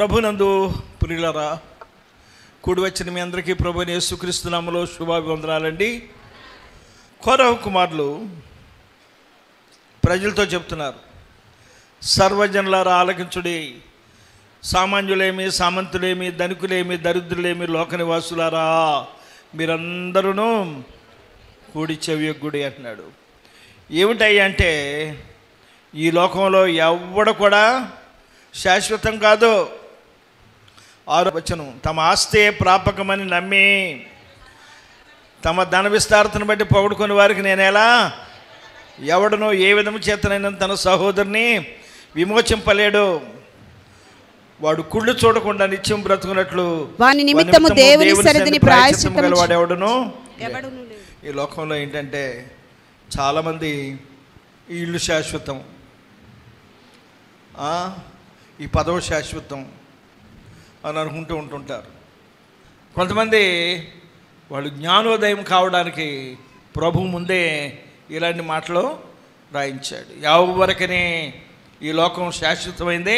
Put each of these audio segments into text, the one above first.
ప్రభునందు ప్రియులారా, కూడి వచ్చిన మీ అందరికీ ప్రభువైన యేసుక్రీస్తు నామములో శుభాభివందనాలండి. కోరహు కుమారులు ప్రజలతో చెప్తున్నారు, సర్వజనులారా ఆలకించుడి, సామాన్యులేమి, సామంతులేమి, ధనికులేమి, దరిద్రులేమి, లోక నివాసులారా మీరందరూ కూడి చెవియొగ్గుడి అంటున్నాడు. ఏమిటయ్యా అంటే, ఈ లోకంలో ఎవడు కూడా శాశ్వతం కాదు. 6వ వచనం, తమ ఆస్తే ప్రాపకమని నమ్మి తమ ధన విస్తారతను బట్టి పొగుడుకొని వారికి నేనేలా, ఎవడనో ఏ విధము చేతనైనా తన సహోదరుని విమోచింపలేడు. వాడు కుళ్ళు చూడకుండా నిత్యం బ్రతుకున్నట్లు వాని నిమిత్తము దేవుని సన్నిధిని ప్రాయశ్చిత్తము గలవాడు ఎవడును. ఎవడును లేడు. ఈ లోకంలో ఏంటంటే చాలామంది ఈ ఇల్లు శాశ్వతం, ఈ పదవి శాశ్వతం అని అనుకుంటూ ఉంటుంటారు. కొంతమంది వాళ్ళు జ్ఞానోదయం కావడానికి ప్రభు ముందే ఇలాంటి మాటలు రాయించాడు. ఎవరికనే ఈ లోకం శాశ్వతమైంది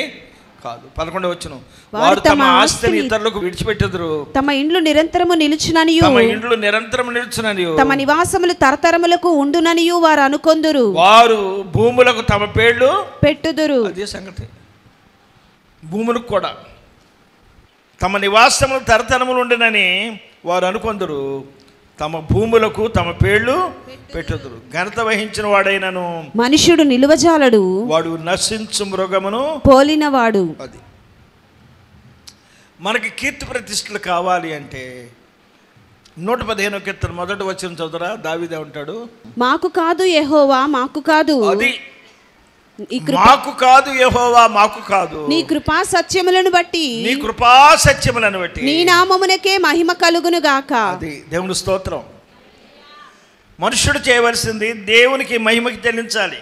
కాదు. 11వ వచనం, వారు తమ ఆస్తిని ఇతరులకు విడిచిపెట్టెదరు, తమ ఇండ్లు నిరంతరము నిలుచుననియు, తమ ఇండ్లు నిరంతరం నిలుచుననియు, తమ నివాసములు తరతరములకు ఉండుననియు వారు అనుకొందురు. వారు భూములకు తమ పేర్లు పెట్టుదురు. అదే సంగతి. భూములకు కూడా తమ నివాసములు తరతరములు ఉండునని వారు అనుకొందురు, తమ భూములకు తమ పేర్లు పెట్టుదురు. ఘనత వహించిన వాడైనను మనుష్యుడు నిలువజాలడు, వాడు నశించు మృగమును పోలినవాడు. అది మనకి కీర్తి ప్రతిష్టలు కావాలి అంటే 115వ కీర్తన 1వ వచనం చదువురా. దావీదే ఉంటాడు, మాకు కాదు యెహోవా, మాకు కాదు, అది మాకు కాదు యెహోవా, మాకు కాదు, నీ కృపా సత్యములను బట్టి, నీ కృపా సత్యములను బట్టి నీ నామమునకే మహిమ కలుగును గాక. అది దేవుని స్తోత్రం. మనుష్యుడు చేయవలసింది దేవునికి మహిమకి చెల్లించాలి.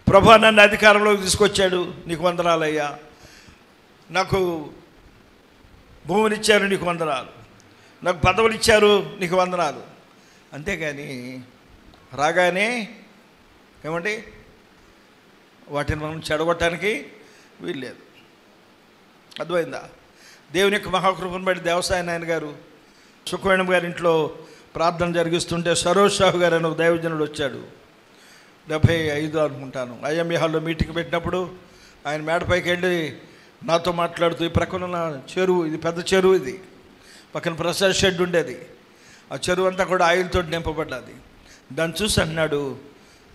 ప్రభు నన్ను అధికారంలోకి తీసుకొచ్చాడు, నీకు వందనాలయ్యా, నాకు భూమినిచ్చారు, నీకు వందనాలు, నాకు పదవులు ఇచ్చారు, నీకు వందనాలు. అంతేగాని రాగానే ఏమండి వాటిని మనం చెడగొట్టడానికి వీల్లేదు. అర్థమైందా? దేవుని యొక్క మహాకృపను బట్టి దేవసాయ నాయన గారు సుఖవేణం గారి ఇంట్లో ప్రార్థన జరిగిస్తుంటే సరోజ్ షాహు గారు అని ఒక దైవజనుడు వచ్చాడు. 75 అనుకుంటాను. ఐఎంఏ హాల్లో మీటింగ్ పెట్టినప్పుడు ఆయన మేడపైకి వెళ్ళి నాతో మాట్లాడుతూ, ఈ ప్రక్కన ఉన్న చెరువు, ఇది పెద్ద చెరువు, ఇది పక్కన ప్రసాద్ షెడ్ ఉండేది, ఆ చెరువు అంతా కూడా ఆయిల్తో నింపబడ్డది. దాన్ని చూసి అన్నాడు,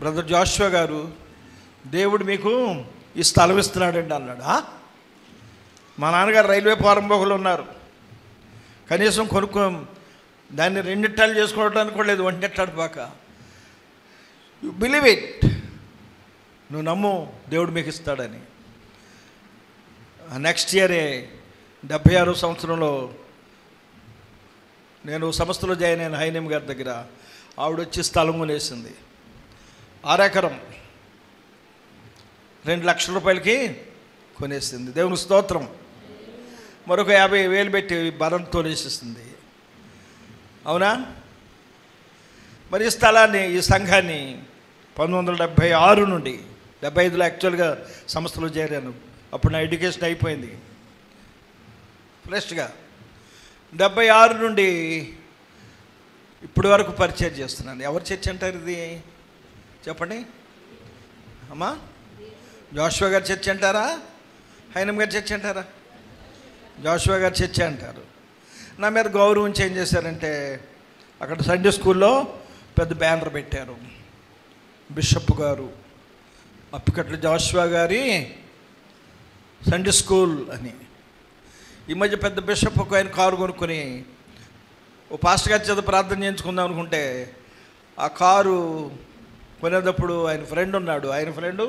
బ్రదర్ జాషువా గారు, దేవుడు మీకు ఈ స్థలం ఇస్తున్నాడండి అన్నాడు. మా నాన్నగారు రైల్వే ప్రారంభకులు ఉన్నారు, కనీసం దాన్ని 2 ఇట్టాలు చేసుకోవడానికి కూడా లేదు, 1 ఇట్టాడు పాక. యు బిలీవ్ ఇట్, నువ్వు నమ్ము, దేవుడు మీకు ఇస్తాడని. నెక్స్ట్ ఇయరే 76వ సంవత్సరంలో నేను సంస్థలో జాయిన్ అయిన హైనేమ్ గారి దగ్గర ఆవిడొచ్చి స్థలం కొనేసింది. 6 ఎకరం 2 లక్షల రూపాయలకి కొనేసింది. దేవుని స్తోత్రం. మరొక 50,000 పెట్టి బలంతో వేసేస్తుంది. అవునా? మరి ఈ స్థలాన్ని, ఈ సంఘాన్ని 1976 నుండి 75లో యాక్చువల్గా సంస్థలో చేరాను. అప్పుడు నా ఎడ్యుకేషన్ అయిపోయింది ఫ్రెష్గా. 76 నుండి ఇప్పటి వరకు పరిచయం చేస్తున్నాను. ఎవరు చర్చ అంటారు ఇది చెప్పండి అమ్మా? జాషువా గారు చర్చ అంటారా, హైనమ్ గారు చర్చ అంటారా? జాషువా గారు చర్చ అంటారు. నా మీద గౌరవం ఏం చేశారంటే, అక్కడ సండే స్కూల్లో పెద్ద బ్యానర్ పెట్టారు, బిషప్ గారు అప్పికట్ల జాషువా గారి సండే స్కూల్ అని. ఈ మధ్య పెద్ద బిషప్ ఒక ఆయన కారు కొనుక్కొని ఓ పాస్టర్ గారి చేత ప్రార్థన చేయించుకుందాం అనుకుంటే, ఆ కారు కొనేటప్పుడు ఆయన ఫ్రెండ్ ఉన్నాడు, ఆయన ఫ్రెండు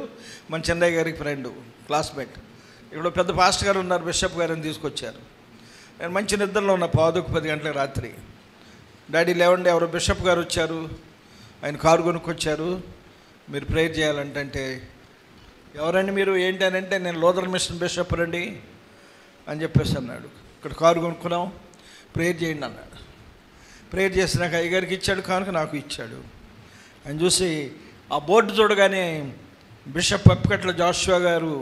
మన చెన్నయ్య గారికి ఫ్రెండు, క్లాస్మేట్. ఇక్కడ పెద్ద పాస్టర్ గారు ఉన్నారు, బిషప్ గారిని తీసుకొచ్చారు. నేను మంచి నిద్రలో ఉన్న 10 గంటలకు రాత్రి. డాడీ లేవండి, ఎవరో బిషప్ గారు వచ్చారు, ఆయన కారు కొనుక్కొచ్చారు, మీరు ప్రేయర్ చేయాలంటే, ఎవరండి మీరు, ఏంటి అని అంటే, నేను లోదర్ మిషన్ బిషప్ రండి అని చెప్పేసి అన్నాడు. ఇక్కడ కారు కొనుక్కున్నాం, ప్రేయర్ చేయండి అన్నాడు. ప్రేయర్ చేసినాక అయ్యగారికి ఇచ్చాడు కానుక, నాకు ఇచ్చాడు. ఆయన చూసి ఆ బోర్డు చూడగానే బిషప్ అప్పికట్ల జాషువా గారు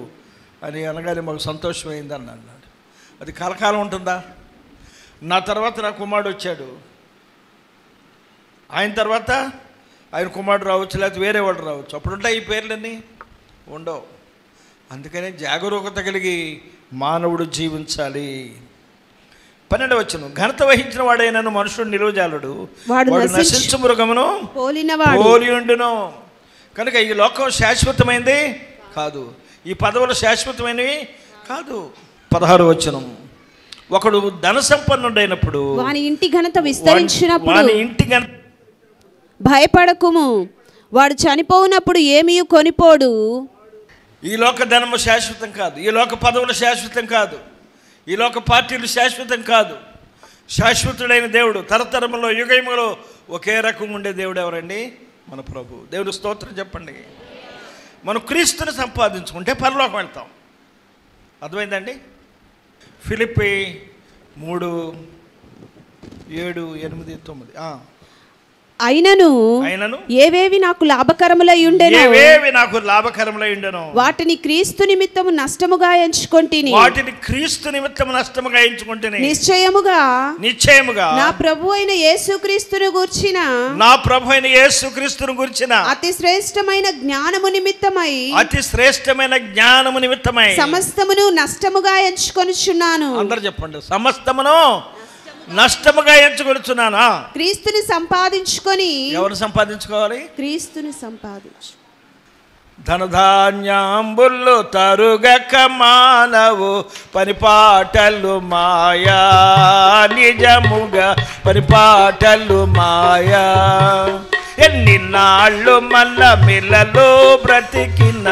అని అనగానే మాకు సంతోషమైంది అని అన్నాడు. అది కలకాలం ఉంటుందా? నా తర్వాత నా కుమారుడు వచ్చాడు, ఆయన తర్వాత ఆయన కుమారుడు రావచ్చు, లేకపోతే వేరే వాడు రావచ్చు. అప్పుడు ఉంటాయి ఈ పేర్లన్నీ? ఉండవు. అందుకని జాగరూకత కలిగి మానవుడు జీవించాలి. 12వ వచనం, ఘనత వహించిన వాడైనను మనుషుడు నిలువజాలడు, వాడు నశించు మృగమును పోలి ఉండును. కనుక ఈ లోకం శాశ్వతమైంది కాదు, ఈ పదవులు శాశ్వతమైనవి కాదు. 16వ వచనం, ఒకడు ధన సంపన్నుడైనప్పుడు వాని ఇంటి ఘనత విస్తరించినప్పుడు వాని ఇంటి ఘనత భయపడకుము, వాడు చనిపోయినప్పుడు ఏమీ కొనిపోడు. ఈ లోక ధనము శాశ్వతం కాదు, ఈ లోక పదవులు శాశ్వతం కాదు, ఈ లోక పార్టీలు శాశ్వతం కాదు. శాశ్వతుడైన దేవుడు, తరతరములో యుగములో ఒకే రకం ఉండే దేవుడు ఎవరండి? మన ప్రభు. దేవుడు స్తోత్రం చెప్పండి. మనం క్రీస్తుని సంపాదించుకుంటే పరలోకం వెళ్తాం. అర్థమైందండి? ఫిలిప్పీ 3:7-8-9. అయినను ఏవేవి నాకు లాభకరములై ఉండెను, వాటిని క్రీస్తు నిమిత్తము నష్టముగా ఎంచుకొంటిని. నిశ్చయముగా నా ప్రభు అయిన యేసుక్రీస్తును గూర్చిన అతి శ్రేష్టమైన జ్ఞానము నిమిత్తమై సమస్తమును నష్టముగా ఎంచుకొనుచున్నాను. అందరూ చెప్పండి, సమస్తమును నష్టముగా ఎంచుకొనుచున్నాను. క్రీస్తుని సంపాదించుకొని. ఎవరు సంపాదించుకోవాలి? క్రీస్తుని సంపాదించు. ధనధాన్యాంబులు తరుగక మానవు పరిపాటలు మాయా, నిజముగా పరిపాటలు మాయా. ఎన్ని నాళ్ళు మన మిలలో బ్రతికిన,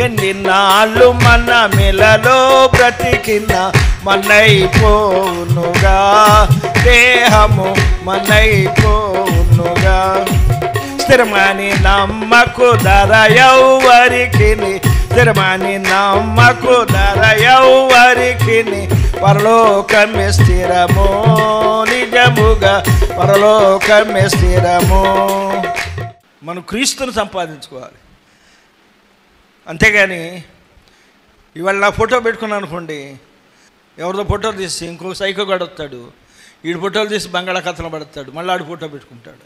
ఎన్ని నాళ్ళు మన మిలలో బ్రతికిన మనైపోనుగా, దేహము మనైపోనుగా. స్థిరమని నమ్మకు ధర ఎవ్వరికి, స్థిరమని నమ్మకు ధర ఎవ్వరికి, పరలోకమే స్థిరము, నిజముగా పరలోకమే స్థిరము. మనం క్రీస్తుని సంపాదించుకోవాలి. అంతేగాని ఇవాళ నా ఫోటో పెట్టుకున్నాను అనుకోండి, ఎవరిదో ఫోటోలు తీసి ఇంకో సైకో గడుస్తాడు, వీడి ఫోటోలు తీసి బంగాళాఖాతంలో పడతాడు, మళ్ళీ ఆడి ఫోటో పెట్టుకుంటాడు.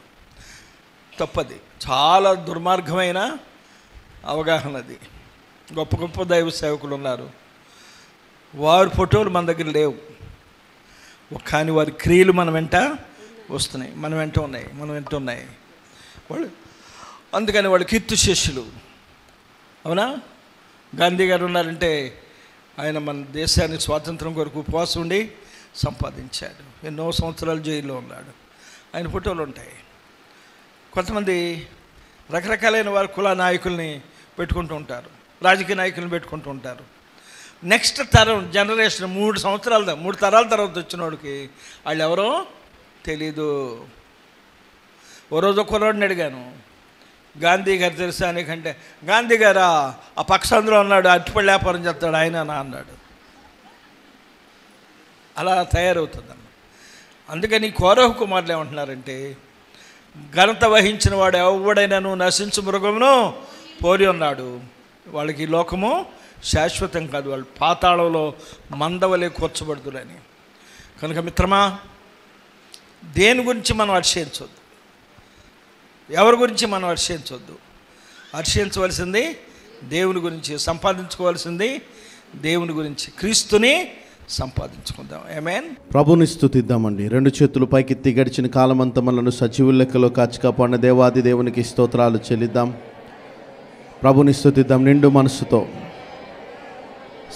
తప్పది. చాలా దుర్మార్గమైన అవగాహన అది. గొప్ప గొప్ప దైవ సేవకులు ఉన్నారు, వారి ఫోటోలు మన దగ్గర లేవు, కానీ వారి క్రియలు మన వెంట వస్తున్నాయి, మన వెంట ఉన్నాయి వాళ్ళు. అందుకని వాళ్ళు కీర్తి శిష్యులు. అవునా? గాంధీ గారు ఉన్నారంటే ఆయన మన దేశాన్ని స్వాతంత్రం కొరకు ఉపవాసం ఉండి సంపాదించాడు, ఎన్నో సంవత్సరాలు జైల్లో ఉన్నాడు, ఆయన ఫోటోలు ఉంటాయి. కొంతమంది రకరకాలైన వారి కుల నాయకుల్ని పెట్టుకుంటూ ఉంటారు, రాజకీయ నాయకులను పెట్టుకుంటూ ఉంటారు. నెక్స్ట్ తరం జనరేషన్ 3 తరాల తర్వాత వచ్చిన వాడికి వాళ్ళు ఎవరో తెలీదు. ఓ రోజు కుర్రాడిని అడిగాను, గాంధీ గారు తెలుసా నీకంటే, గాంధీ గారా ఆ పక్షంలో ఉన్నాడు, అరటిపళ్ళ వ్యాపారం చేస్తాడు ఆయన అన్నాడు. అలా తయారవుతుందన్న. అందుకని కోరహు కుమారులు ఏమంటున్నారంటే, ఘనత వహించిన వాడు ఎవడైనాను నశించు మృగమును పోలి ఉన్నాడు. వాళ్ళకి ఈ లోకము శాశ్వతం కాదు, వాళ్ళు పాతాళంలో మందవలే కూర్చబడుతురని. కనుక మిత్రమా, దేని గురించి మనం అతిశయించవద్దు, ఎవరి గురించి మనం అతిశయించవద్దు. అతిశయించవలసింది దేవుని గురించి, సంపాదించుకోవాల్సింది దేవుని గురించి. క్రీస్తుని సంపాదించుకుందాం. ఆమేన్. ప్రభుని స్తుతిద్దామండి. 2 చేతులు పైకెత్తి గడిచిన కాలమంతా మనను సజీవుల లెక్కలో కాచి కాపాడిన దేవాది దేవునికి స్తోత్రాలు చెల్లిద్దాం. ప్రభుని స్తుతిద్దాం నిండు మనసుతో.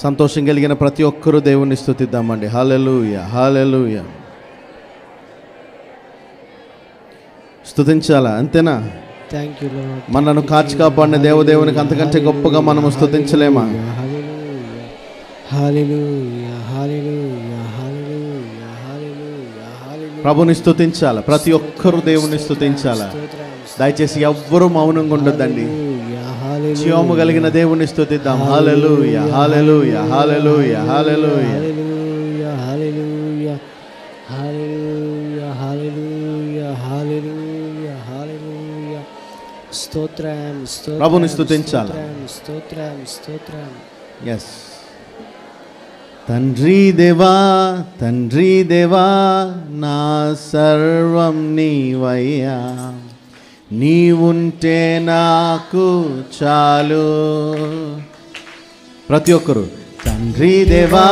సంతోషం కలిగిన ప్రతి ఒక్కరూ దేవుని స్తుతిద్దామండి. హల్లెలూయా, హల్లెలూయా. స్తుతించాలా, అంతేనా? Thank you lord. మనను కాచి కాపాడిన దేవదేవునికి అంతకంటే గొప్పగా మనము స్తుతించలేమా? హల్లెలూయా, హల్లెలూయా, హల్లెలూయా, హల్లెలూయా, హల్లెలూయా. ప్రభుని స్తుతించాలా, ప్రతి ఒక్కరూ దేవుని స్తుతించాలా. దయచేసి ఎవ్వరూ మౌనంగా ఉండొద్దండి. జీవము కలిగిన దేవుని స్తుతిద్దాం. హల్లెలూయా, హల్లెలూయా, హల్లెలూయా, హల్లెలూయా, హల్లెలూయా, హల్లెలూయా, హల్లెలూయా, హల్లెలూయా, హల్లెలూయా, హల్లెలూయా. స్తోత్రం, స్తోత్రం. ప్రభుని స్తుతించాలి. స్తోత్రం, స్తోత్రం. ఎస్. తండ్రి దేవా తండ్రి దేవా నా సర్వం నీవయ్యా, నీవుంటే నాకు చాలు. ప్రతి ఒక్కరు తండ్రి దేవా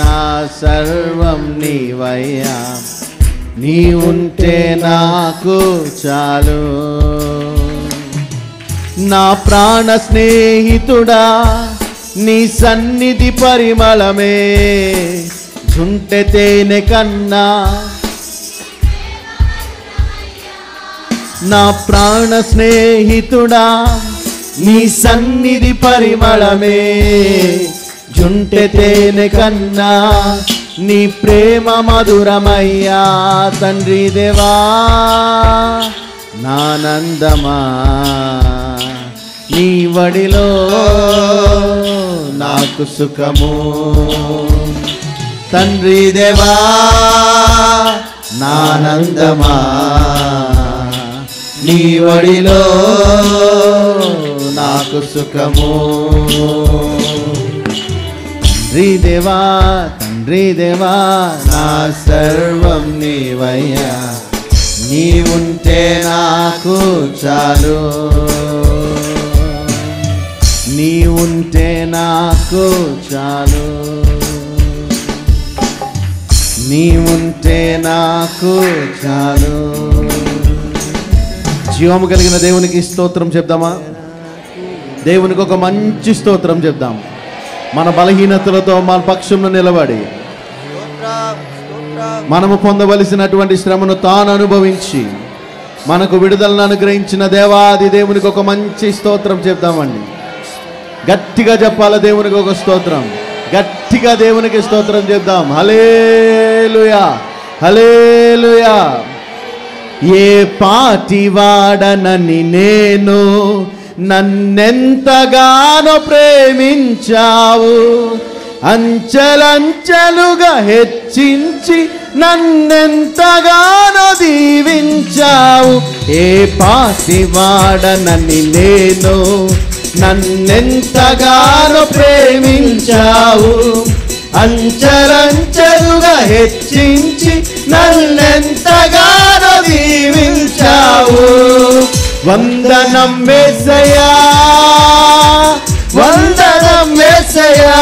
నా సర్వం నీవయ్యా, నీవుంటే నాకు చాలు. నా ప్రాణ స్నేహితుడా నీ సన్నిధి పరిమళమే, జుంటె తేనె కన్నా. నా ప్రాణ స్నేహితుడా నీ సన్నిధి పరిమళమే, జుంటె తేనె కన్నా నీ ప్రేమ మధురమయ్యా. తండ్రి దేవా నానందమా, నీ వడిలో నాకు సుఖము. తండ్రి దేవా నానందమా, నీ వడిలో నాకు సుఖము. తండ్రి దేవా నా సర్వం నీవయ్యా, నీవుంటే నాకు చాలు. నీవుంటే నాకు చాలు, నీవుంటే నాకు చాలు. జీవము కలిగిన దేవునికి స్తోత్రం చెప్దామా? దేవునికి ఒక మంచి స్తోత్రం చెప్దాం. మన బలహీనతలతో మన పక్షంలో నిలబడి మనము పొందవలసినటువంటి శ్రమను తాను అనుభవించి మనకు విడుదలను అనుగ్రహించిన దేవాది దేవునికి ఒక మంచి స్తోత్రం చెప్దామండి. గట్టిగా చెప్పాల దేవునికి ఒక స్తోత్రం, గట్టిగా దేవునికి స్తోత్రం చెప్దాం. హల్లెలూయా హల్లెలూయా. ఏ పాటి వాడనని నేను, నన్నెంతగానో ప్రేమించావు, అంచెలంచెలుగా హెచ్చించి నన్నెంతగానో దీవించావు. ఏ పాటి వాడనని నేను, నన్నెంతగానో ప్రేమించావు, అంచెలంచెలుగా హెచ్చించి నన్నెంతగానో దీవించావు. వందనం యేసయ్యా, వందనం యేసయ్యా,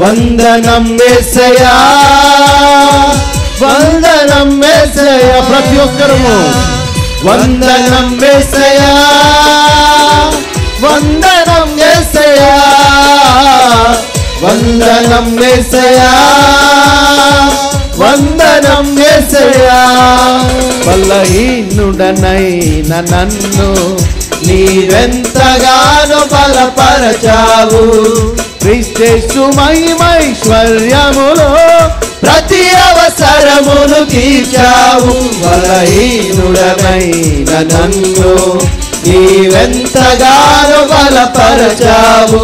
వందనం యేసయ్యా, వందనం యేసయ్యా. ప్రతి ఒక్కరము వందనం యేసయ్యా, వందనం యేసయ్యా, వందనం యేసయ్యా, వందనం యేసయ్యా. బలహీనుడనైన నన్ను నీవెంతగానో బలపరచావు, క్రీస్తు మహిమైశ్వర్యములో ప్రతి అవసరమును తీర్చావు. బలహీనుడనైన నన్ను నీవెంతగానో బలపరచావు,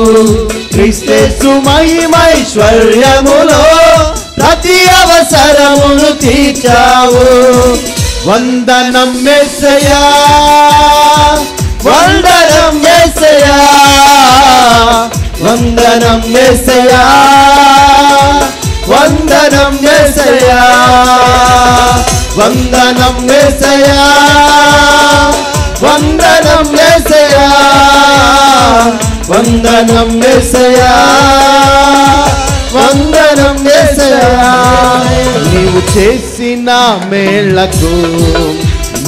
క్రీస్తు మహిమైశ్వర్యములో ప్రతి అవసరమును తీర్చావు. వందనం యేసయ్యా, వందనం యేసయ్యా, వందనం యేసయ్యా, వందనం యేసయ్యా, వందనం యేసయ్యా, వందనం యేసయ్యా, వందనం యేసయ్యా, వందనం యేసయ్యా. నీవు చేసిన మేళ్లకు,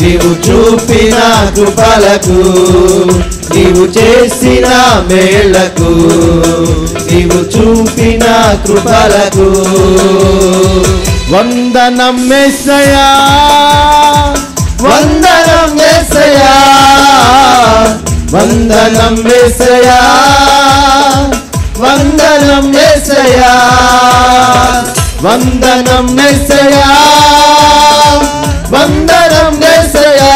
నీవు చూపిన కృపలకు, నీవు చేసిన మేళ్లకు, నీవు చూపిన కృపలకు వందనం యేసయ్యా, వందనం యేసయ్యా, వందనం యేసయ్యా, వందనం యేసయ్యా, వందనం యేసయ్యా, వందనం యేసయ్యా,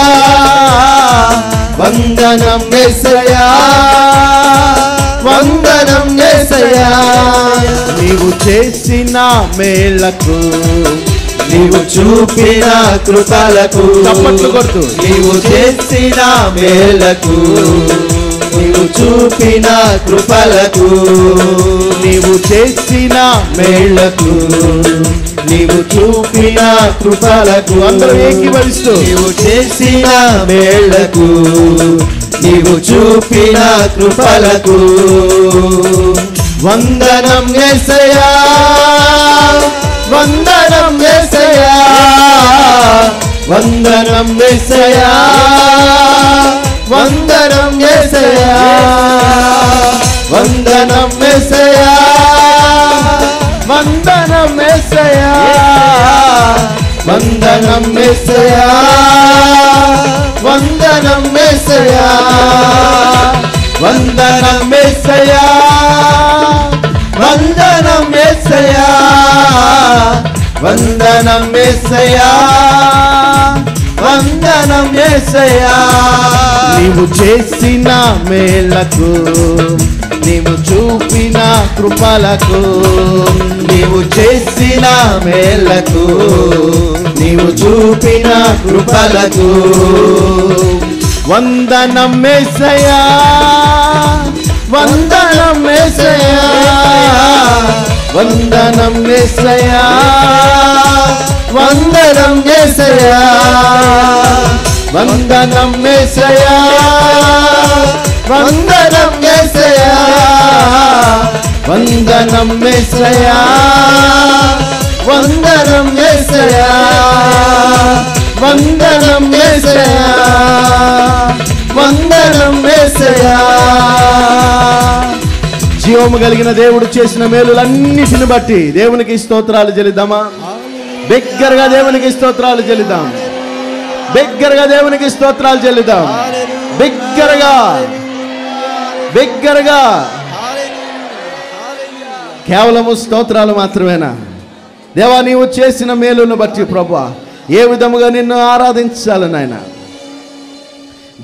వందనం యేసయ్యా, వందనం యేసయ్యా. నీవు చేసిన మేళ్లకు, నీవు చూపిన కృపలకు, చప్పట్లు కొడుతూ నీవు చేసిన మేళ్లకు, నీవు చూపిన కృపలకు నీవు చేసిన మేళ్లకు నీవు చూపిన కృపలకు అందరూ ఏకీభవిస్తూ నీవు చేసిన మేళ్లకు నీవు చూపిన కృపలకు వందనం యేసయ్యా వందనం యేసయ్యా వందనం యేసయ్యా వందనం యేసయ్యా వందనం యేసయ్యా వందనం యేసయ్యా వందనం యేసయ్యా వందనం యేసయ్యా వందనం యేసయ్యా వందనం యేసయ్యా వందనం యేసయ్యా వందనం యేసయ్యా నీవు చేసిన మేళ్లకు నీవు చూపిన కృపలకు నీవు చేసిన మేళ్లకు నీవు చూపిన కృపలకు వందనం యేసయ్యా వందనం యేసయ్యా వందనం యేసయ్యా వందనం యేసయ్యా వందనం యేసయ్యా వందనం యేసయ్యా వందనం యేసయ్యా వందనం యేసయ్యా వందనం యేసయ్యా వందనం యేసయ్యా జీవము కలిగిన దేవుడు చేసిన మేలులన్నిటిని బట్టి దేవునికి స్తోత్రాలు చెల్లిద్దామా? బిగ్గరగా దేవునికి స్తోత్రాలు చెల్లిద్దాం. బిగ్గరగా దేవునికి స్తోత్రాలు చెల్లిద్దాం. బిగ్గరగా బిగ్గరగా కేవలము స్తోత్రాలు మాత్రమేనా? దేవా నీవు చేసిన మేలును బట్టి ప్రభువా ఏ విధముగా నిన్ను ఆరాధించాలి నాయన?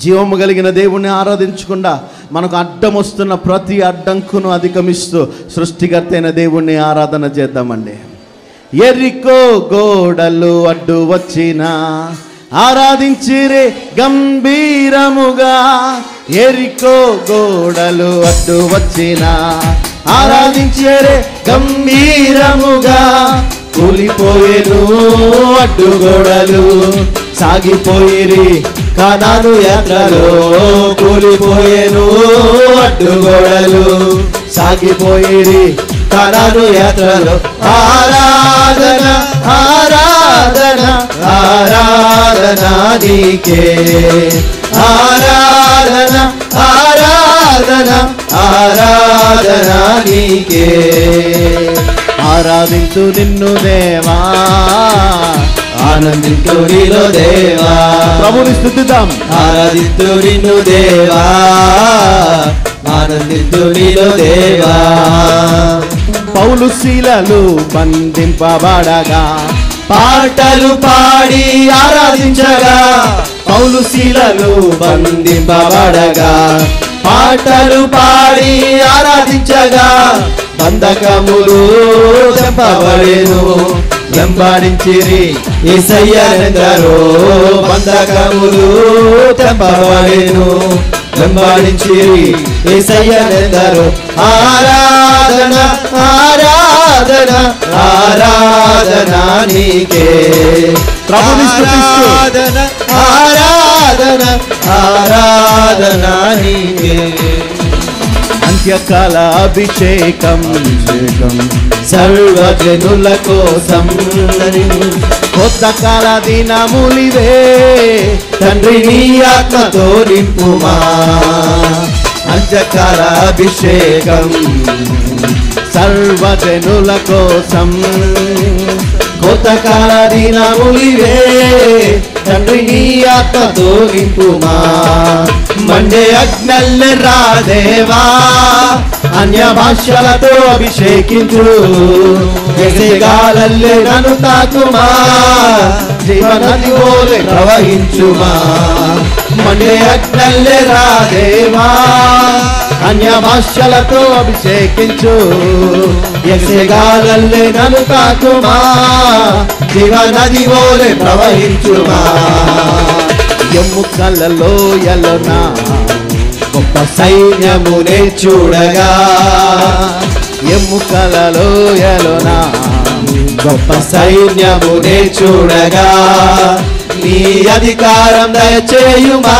జీవము కలిగిన దేవుణ్ణి ఆరాధించకుండా మనకు అడ్డం వస్తున్న ప్రతి అడ్డంకును అధిగమిస్తూ సృష్టికర్త అయిన దేవుణ్ణి ఆరాధన చేద్దామండి. ఎరికో గోడలు అడ్డు వచ్చినా ఆరాధించిరే గంభీరముగా. ఎరికో గోడలు అడ్డు వచ్చినా ఆరాధించిరే గంభీరముగా. కూలిపోయేను అడ్డుగోడలు సాగిపోయిరి కానాను యాత్రలో. కూలిపోయేను అడ్డుగోడలు సాగిపోయిరి కానాను యాత్రలో. ఆరాధన ఆరాధన ఆరాధన నీకే. ఆరాధన ఆరాధన ఆరాధన నీకే. ఆరాధించు నిన్ను దేవా ఆనందించు నీలో దేవా. ప్రభుని స్తుతిద్దాం. ఆరాధించు నిన్ను దేవా ఆనందించు నీలో దేవా. పౌలు శీలలు బంధింపబడగా పాటలు పాడి ఆరాధించగా. పౌలు శీలలు బంధింపబడగా పాటలు పాడి ఆరాధించగా. బంధకములు తెంపబడెను వెంబడించిరి యేసయ్యనెందరో. బంధకములు తెంపబడెను వెంబడించిరి యేసయ్యనెందరో. ఆరాధన ఆరాధన ఆరాధన నీకే. ప్రభుని స్తుతిస్తూ ఆరాధన ఆరాధన నీకే. అంత్యకాల అభిషేకం సర్వజనుల కోసం కొత్త కాల దినములివే. తండ్రి నీ ఆత్మతో నింపుమా. అంత్యకాల అభిషేకం సర్వజనుల కోసం కొత్త కాల దినములివే. తండ్రి నీ ఆత్మతో నింపుమా. మండే అగ్నల్లె రాదేవా అన్య భాషలతో అభిషేకించు. ఎగసిగాలల్లె నన్ను తాకుమా. జీవనది ఓలే ప్రవహించుమా. మండే అగ్నల్లె రాదేవా అన్య భాషలతో అభిషేకించు. ఎగసిగాలల్లె నన్ను తాకుమా. జీవనది ఓలే ప్రవహించుమా. ఎముకలలో ఎలనా గొప్ప సైన్యమునే చూడగా ఎముకల లోయలోనా గొప్ప సైన్యమునే చూడగా నీ అధికారం దయచేయుమా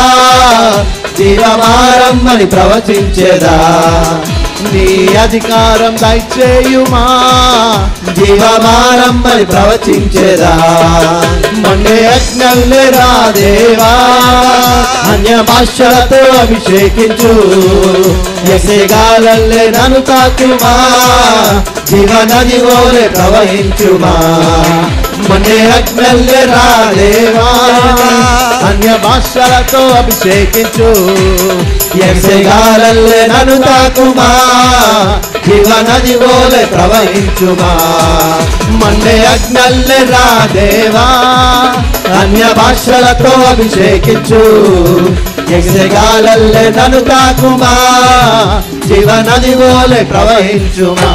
జీవమారమ్మని ప్రవచించేదా నీ అధికారం దయచేయుమా జీవమారమ్మని ప్రవచించేదా మండే అగ్నల్లే రాదేవా అన్య భాషలతో అభిషేకించు ఎసేగాలల్లే నన్ను తాకుమా జీవనది ఓలే ప్రవహించుమా మండే అగ్నల్లే రాదేవా అన్య భాషలతో అభిషేకించు ఎసేగాలల్లే నన్ను తాకుమా జీవనది ఓలే ప్రవహించుమా మండే అగ్నల్లే రాదేవా అన్య భాషలతో అభిషేకించు ఎసేగాలల్లే నన్ను తాకుమా జీవనది ఓలే ప్రవహించుమా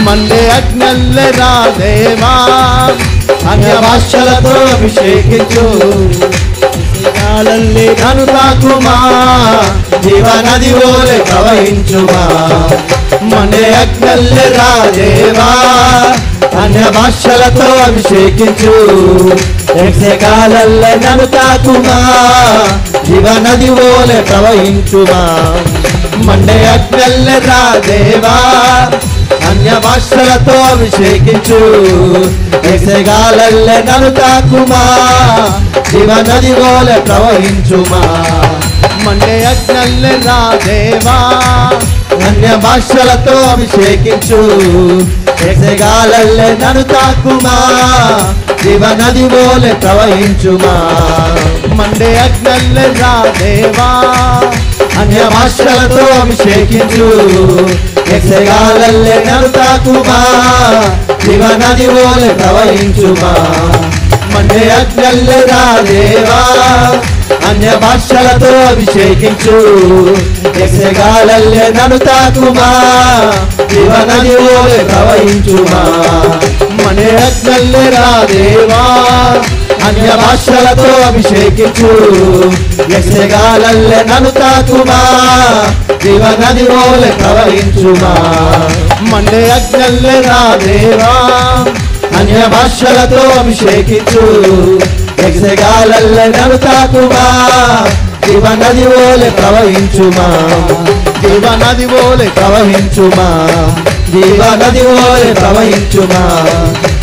మండే అగ్నల్లే రాదేవా అన్య భాషలతో అభిషేకించు ఎసేగాలల్లే నన్ను తాకుమా జీవనది ఓలే ప్రవహించుమా మండే అగ్నల్లే రాదేవా అన్య భాషలతో అభిషేకించు ఎసేగాలల్లే నన్ను తాకుమా జీవనది ఓలే ప్రవహించుమా మండే అగ్నల్లే రాదేవా అన్య భాషలతో అభిషేకించు ఎసేగాలల్లే నన్ను తాకుమా జీవనది ఓలే ప్రవహించుమా మండే అగ్నల్లే రాదేవా అన్య భాషలతో అభిషేకించు ఎసేగాలల్లే నన్ను తాకుమా జీవనది ఓలే ప్రవహించుమా మండే అగ్నల్లే రాదేవా అన్య భాషలతో అభిషేకించు ఎసేగాలల్లే నన్ను తాకుమా జీవనది ఓలే ప్రవహించుమా మండే అగ్నల్లే రాదేవా అన్య భాషలతో అభిషేకించు ఎసేగాలల్లే నన్ను తాకుమా జీవనది ఓలే ప్రవహించుమా మండే అగ్నల్లే రాదేవా అన్య భాషలతో అభిషేకించు ఎసేగాలల్లే నన్ను తాకుమా జీవనది ఓలే ప్రవహించుమా మండే అగ్నల్లే రాదేవా అన్య భాషలతో అభిషేకించు ఎసేగాలల్లే నన్ను తాకుమా జీవనది ఓలే ప్రవహించుమా జీవనది ఓలే ప్రవహించుమా జీవనది ఓలే ప్రవహించుమా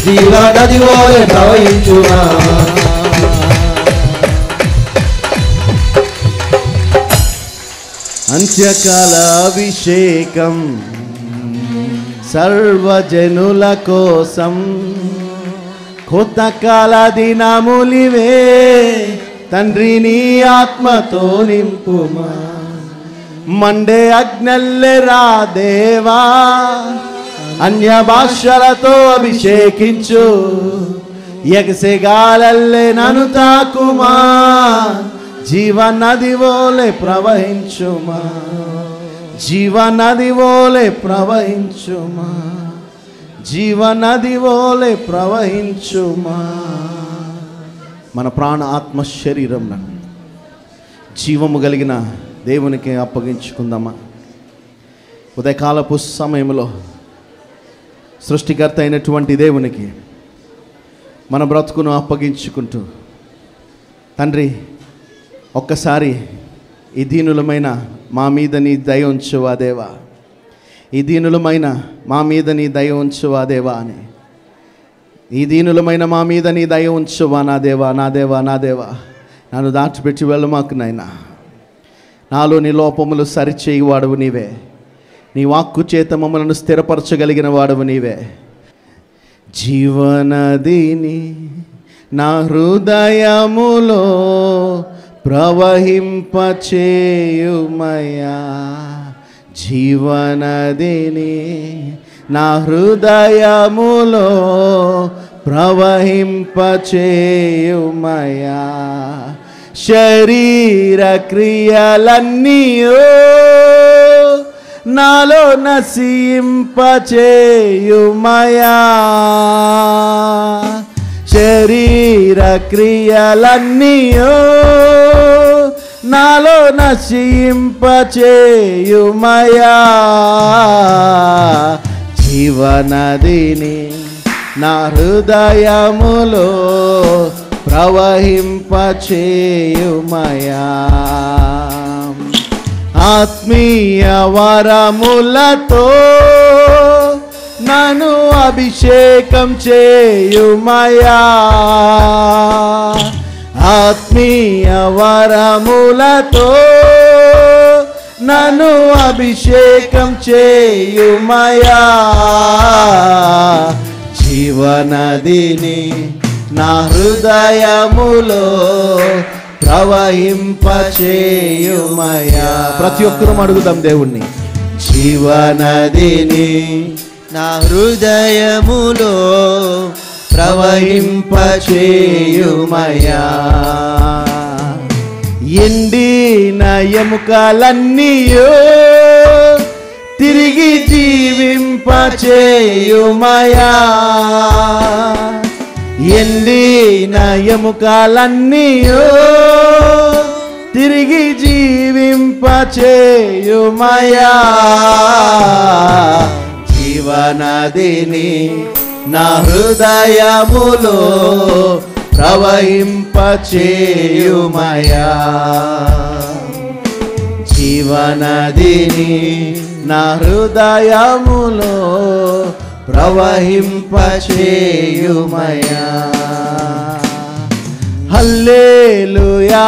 జీవనది ఓలే ప్రవహించుమా అంత్యకాల అభిషేకం సర్వజనుల కోసం కొత్త కాల దినములివే తండ్రి నీ ఆత్మతో నింపుమా మండే అగ్నల్లే రాదేవా అన్య భాషలతో అభిషేకించు ఎగసెగాలల్లే నన్ను తాకుమా జీవనది ఓలే ప్రవహించుమా జీవనది ఓలే ప్రవహించుమా జీవనది ఓలే ప్రవహించుమా మన ప్రాణ ఆత్మ శరీరం జీవము కలిగిన దేవునికి అప్పగించుకుందామా ఉదయకాలపు సమయంలో సృష్టికర్త అయినటువంటి దేవునికి మన బ్రతుకును అప్పగించుకుంటూ తండ్రి ఒక్కసారి ఈ దీనులమైన మా మీద నీ దయ ఉంచువా దేవా ఈ దీనులమైన మా మీద నీ దయ ఉంచువా దేవా అని ఈ దీనులమైన మా మీద నీ దయ ఉంచువా నా దేవా నా దేవా నా దేవా నన్ను దాచిపెట్టి వెళ్ళమాకు నాయనా నాలో నీ లోపములు సరిచేయి వాడవు నీవే నీ వాక్కు చేత మమ్మలను స్థిరపరచగలిగిన వాడవు నీవే జీవనదిని నా హృదయములో ప్రవహింపచేయుమయా జీవనదిని నా హృదయములో ప్రవహింపచేయుమయా శరీర క్రియలన్నీయో నాలో నశింపచేయుమయా శరీర క్రియలన్నీయో నాలో నశింపచేయుమయా. జీవనదిని నా హృదయములో ప్రవహింపచేయుమయా. ఆత్మీయ వరములతో నన్ను అభిషేకం చేయుమయా. ఆత్మీయ వరములతో నన్ను అభిషేకం చేయుమయా. జీవనదిని నా హృదయములో ప్రవహింపచేయుమయా. ప్రతి ఒక్కరూ అడుగుదాం దేవుణ్ణి. జీవనదిని నా హృదయములో ప్రవహింపచేయుమయా. ఎండిన ఎముకలన్నీయో తిరిగి జీవింపచేయుమయా. ఎండిన ఎముకలన్నీయో తిరిగి జీవింపచేయుమయా. జీవనదిని నా హృదయములో ప్రవహింపచేయుమయా. జీవనదిని నా హృదయములో ప్రవహింపచేయుమయా. హల్లెలూయా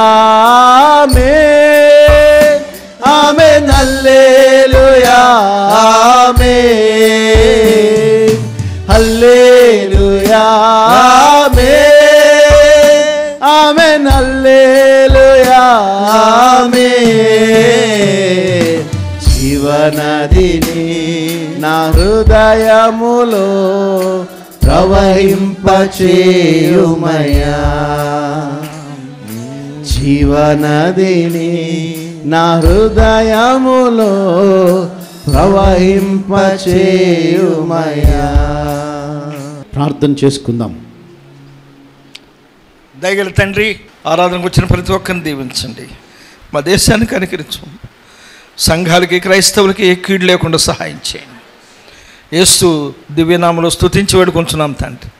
ఆమేన్ ఆమేన్ హల్లెలూయా ఆమేన్ హల్లెలూయా ఆమేన్ ఆమేన్ హల్లెలూయా ఆమేన్. జీవనదిని నా హృదయములో ప్రవహింపచేయుమయా. జీవనదిని నా హృదయములో ప్రవహింపచేయుమయా. ప్రార్థన చేసుకుందాం. దయగల తండ్రి, ఆరాధనకు వచ్చిన ప్రతి ఒక్కరిని దీవించండి. మా దేశాన్ని కనికరించు. సంఘాలకి, క్రైస్తవులకి ఏ కీడు లేకుండా సహాయం చేయండి. యేసు దివ్యనామములో స్తుతించి వేడుకొంచున్నాం తండ్రి.